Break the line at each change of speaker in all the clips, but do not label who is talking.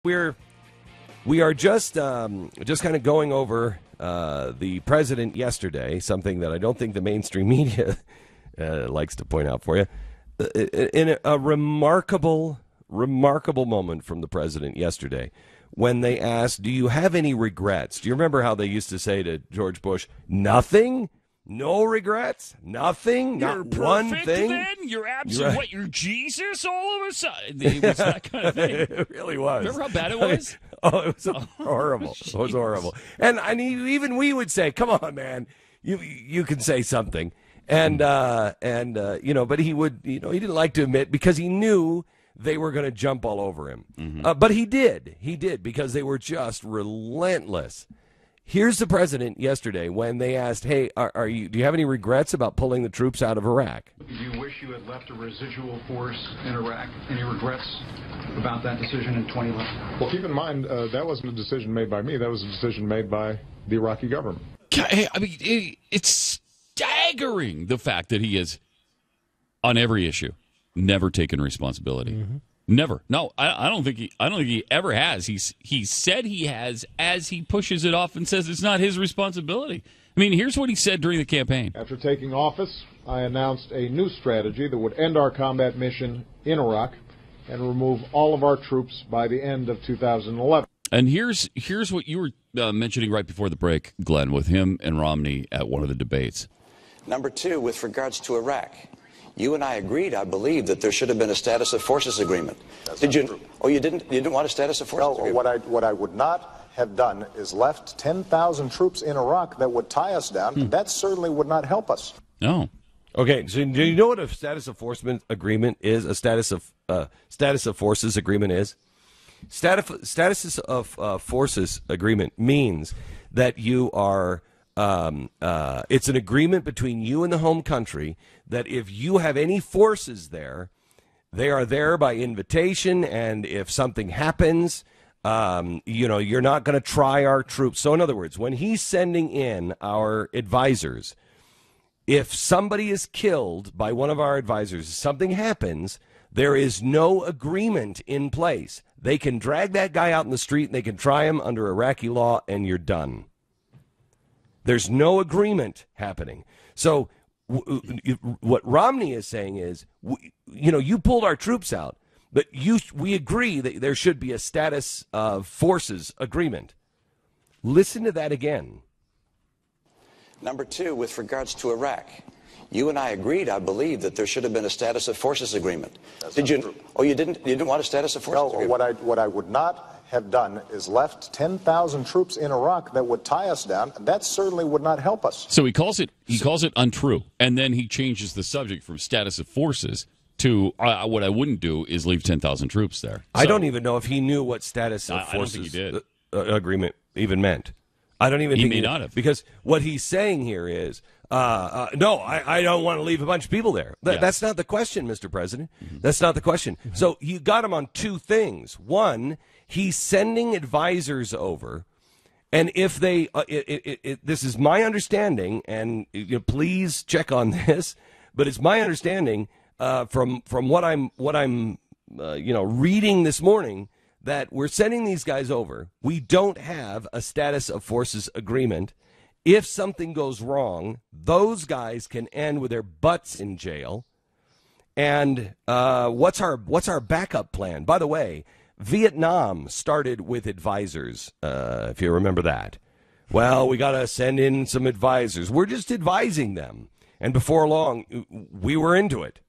We are just kind of going over the president yesterday, something that I don't think the mainstream media likes to point out for you. In a remarkable moment from the president yesterday, when they asked, "Do you have any regrets?" Do you remember how they used to say to George Bush, "Nothing? No regrets? Nothing?
You're
Not one
perfect,
thing?
then? You're absolute.
Right.
What? You're Jesus all of a sudden? It was that kind of thing.
It really was.
Remember how bad it was?
It was horrible. It was horrible. And even we would say, "Come on, man, you can say something." And but he would, he didn't like to admit because he knew they were going to jump all over him. But he did, because they were just relentless. Here's the president yesterday when they asked, "Hey, do you have any regrets about pulling the troops out of Iraq?"
Do you wish you had left a residual force in Iraq? Any regrets about that decision in 2011?
Well, keep in mind, that wasn't a decision made by me. That was a decision made by the Iraqi government.
I mean, it's staggering the fact that he has, on every issue, never taken responsibility. Never. No, I don't think he ever has. He said he has as he pushes it off and says it's not his responsibility. I mean, here's what he said during the campaign.
After taking office, I announced a new strategy that would end our combat mission in Iraq and remove all of our troops by the end of 2011.
And here's what you were mentioning right before the break, Glenn, with him and Romney at one of the debates.
Number two, with regards to Iraq, you and I agreed, I believe, that there should have been a status of forces agreement. Did you? True. Oh, you didn't? You didn't want a status of forces agreement?
No, what I would not have done is left 10,000 troops in Iraq that would tie us down. That certainly would not help us.
No.
Okay, so do you know what a status of force agreement is? A status of forces agreement is? Status of forces agreement means that you are. It's an agreement between you and the home country that if you have any forces there, they are there by invitation, and if something happens, you're not going to try our troops. So in other words, when he's sending in our advisors, if somebody is killed by one of our advisors, something happens, there is no agreement in place. They can drag that guy out in the street and they can try him under Iraqi law, and you're done. There's no agreement happening. So what Romney is saying is, you pulled our troops out, but we agree that there should be a status of forces agreement. Listen to that again.
Number two, with regards to Iraq, you and I agreed, I believe, that there should have been a status of forces agreement. Did you? True. Oh, you didn't? You didn't want a status of forces agreement?
No, what I would not have done is left 10,000 troops in Iraq that would tie us down. That certainly would not help us.
So he calls it untrue, and then he changes the subject from status of forces to what I wouldn't do is leave 10,000 troops there. So,
I don't even know if he knew what status of forces agreement even meant. I don't even think
he may not have,
because what he's saying here is no, I don't want to leave a bunch of people there. That's not the question, Mr. President. That's not the question. So you got him on two things. One, he's sending advisors over, and if they, this is my understanding, and please check on this, but it's my understanding from what I'm reading this morning, that we're sending these guys over. We don't have a status of forces agreement. If something goes wrong, those guys can end with their butts in jail. And what's our backup plan? By the way, Vietnam started with advisors, if you remember that. Well, we got to send in some advisors. We're just advising them. And before long, we were into it.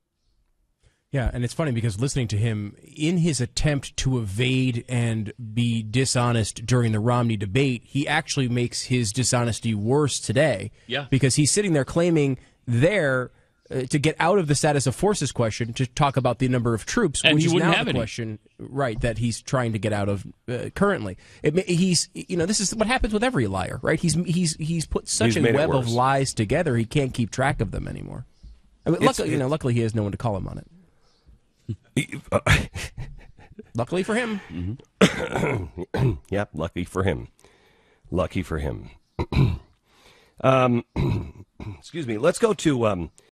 Yeah, and it's funny because listening to him, in his attempt to evade and be dishonest during the Romney debate, he actually makes his dishonesty worse today.
Yeah.
Because he's sitting there claiming to get out of the status of forces question to talk about the number of troops,
and
which is now
have
the
any
question, right, that he's trying to get out of currently. This is what happens with every liar, right? He's put such a web of lies together, he can't keep track of them anymore. I mean, luckily he has no one to call him on it. Luckily for him.
Yep, lucky for him. Lucky for him. Excuse me. Let's go to